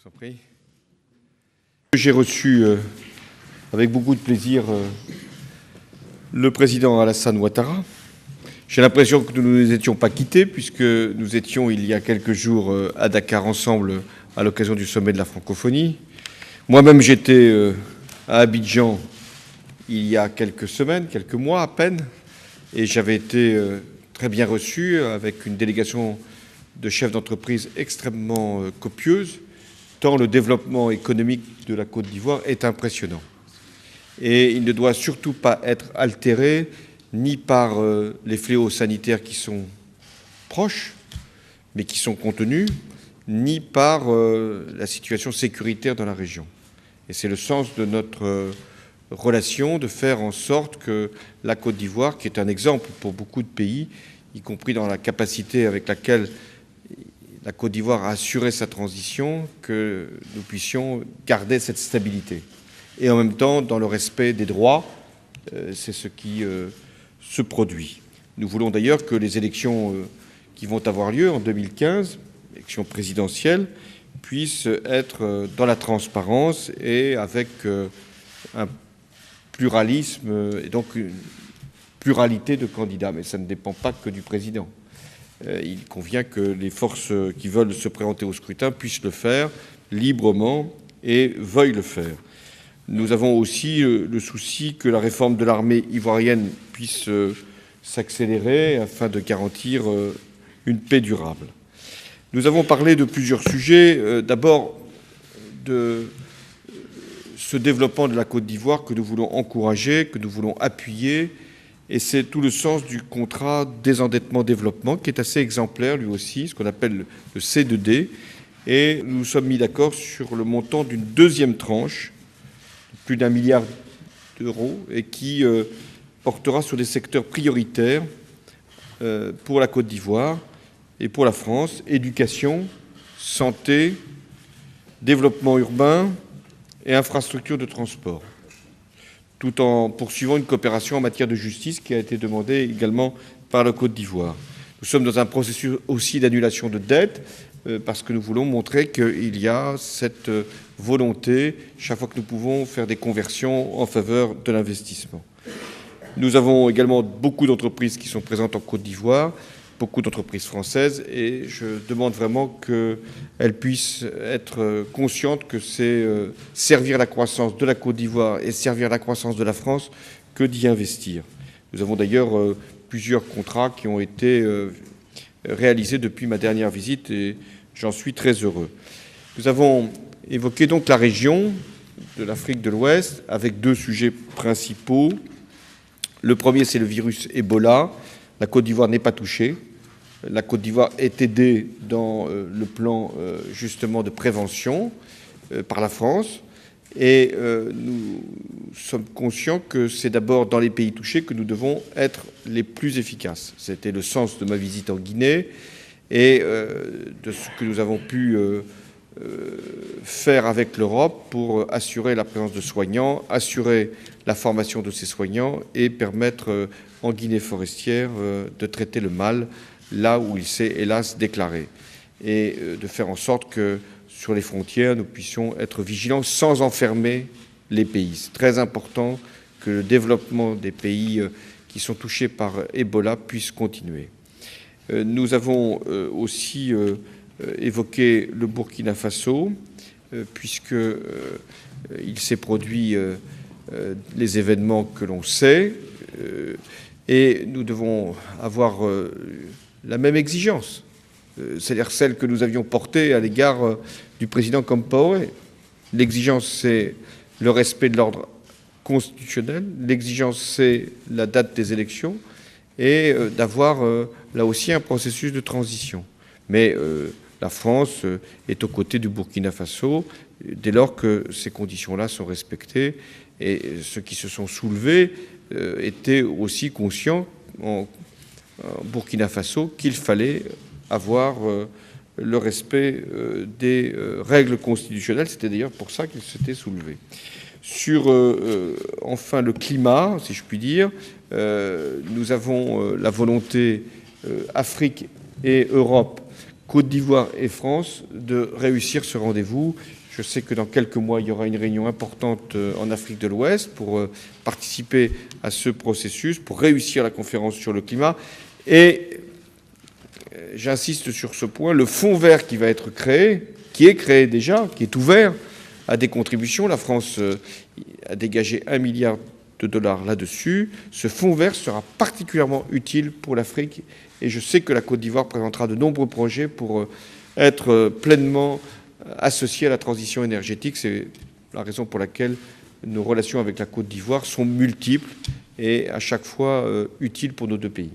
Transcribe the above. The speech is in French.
vous en prie. J'ai reçu avec beaucoup de plaisir le président Alassane Ouattara. J'ai l'impression que nous ne nous étions pas quittés puisque nous étions il y a quelques jours à Dakar ensemble à l'occasion du sommet de la francophonie. Moi-même j'étais à Abidjan il y a quelques semaines, quelques mois à peine, et j'avais été très bien reçu avec une délégation de chefs d'entreprise extrêmement copieuse, tant le développement économique de la Côte d'Ivoire est impressionnant. Et il ne doit surtout pas être altéré ni par les fléaux sanitaires qui sont proches, mais qui sont contenus, ni par la situation sécuritaire dans la région. Et c'est le sens de notre relation, de faire en sorte que la Côte d'Ivoire, qui est un exemple pour beaucoup de pays, y compris dans la capacité avec laquelle la Côte d'Ivoire a assuré sa transition, que nous puissions garder cette stabilité. Et en même temps, dans le respect des droits, c'est ce qui se produit. Nous voulons d'ailleurs que les élections qui vont avoir lieu en 2015, élections présidentielles, puissent être dans la transparence et avec un pluralisme et donc une pluralité de candidats. Mais ça ne dépend pas que du président. Il convient que les forces qui veulent se présenter au scrutin puissent le faire librement et veuillent le faire. Nous avons aussi le souci que la réforme de l'armée ivoirienne puisse s'accélérer afin de garantir une paix durable. Nous avons parlé de plusieurs sujets. D'abord, de ce développement de la Côte d'Ivoire que nous voulons encourager, que nous voulons appuyer. Et c'est tout le sens du contrat désendettement-développement qui est assez exemplaire lui aussi, ce qu'on appelle le C2D. Et nous nous sommes mis d'accord sur le montant d'une deuxième tranche, plus d'1 milliard d'euros, et qui portera sur des secteurs prioritaires pour la Côte d'Ivoire et pour la France: éducation, santé, développement urbain et infrastructures de transport, tout en poursuivant une coopération en matière de justice qui a été demandée également par la Côte d'Ivoire. Nous sommes dans un processus aussi d'annulation de dettes parce que nous voulons montrer qu'il y a cette volonté, chaque fois que nous pouvons, faire des conversions en faveur de l'investissement. Nous avons également beaucoup d'entreprises qui sont présentes en Côte d'Ivoire, beaucoup d'entreprises françaises, et je demande vraiment qu'elles puissent être conscientes que c'est servir la croissance de la Côte d'Ivoire et servir la croissance de la France que d'y investir. Nous avons d'ailleurs plusieurs contrats qui ont été réalisés depuis ma dernière visite et j'en suis très heureux. Nous avons évoqué donc la région de l'Afrique de l'Ouest avec deux sujets principaux. Le premier, c'est le virus Ebola. La Côte d'Ivoire n'est pas touchée. La Côte d'Ivoire est aidée dans le plan justement de prévention par la France. Et nous sommes conscients que c'est d'abord dans les pays touchés que nous devons être les plus efficaces. C'était le sens de ma visite en Guinée et de ce que nous avons pu faire avec l'Europe pour assurer la présence de soignants, assurer la formation de ces soignants et permettre en Guinée forestière de traiter le mal là où il s'est hélas déclaré, et de faire en sorte que sur les frontières nous puissions être vigilants sans enfermer les pays. C'est très important que le développement des pays qui sont touchés par Ebola puisse continuer. Nous avons aussi évoqué le Burkina Faso, puisqu'il s'est produit les événements que l'on sait, et nous devons avoir la même exigence, c'est-à-dire celle que nous avions portée à l'égard du président Compaoré. L'exigence, c'est le respect de l'ordre constitutionnel, l'exigence, c'est la date des élections, et d'avoir là aussi un processus de transition. Mais la France est aux côtés du Burkina Faso dès lors que ces conditions-là sont respectées, et ceux qui se sont soulevés étaient aussi conscients en Burkina Faso qu'il fallait avoir le respect des règles constitutionnelles. C'était d'ailleurs pour ça qu'ils s'étaient soulevés. Sur, enfin, le climat, si je puis dire, nous avons la volonté, Afrique et Europe, Côte d'Ivoire et France de réussir ce rendez-vous. Je sais que dans quelques mois, il y aura une réunion importante en Afrique de l'Ouest pour participer à ce processus, pour réussir la conférence sur le climat. Et j'insiste sur ce point, le fonds vert qui va être créé, qui est créé déjà, qui est ouvert à des contributions. La France a dégagé 1 milliard de dollars là-dessus. Ce fonds vert sera particulièrement utile pour l'Afrique et je sais que la Côte d'Ivoire présentera de nombreux projets pour être pleinement associée à la transition énergétique. C'est la raison pour laquelle nos relations avec la Côte d'Ivoire sont multiples et à chaque fois utiles pour nos deux pays.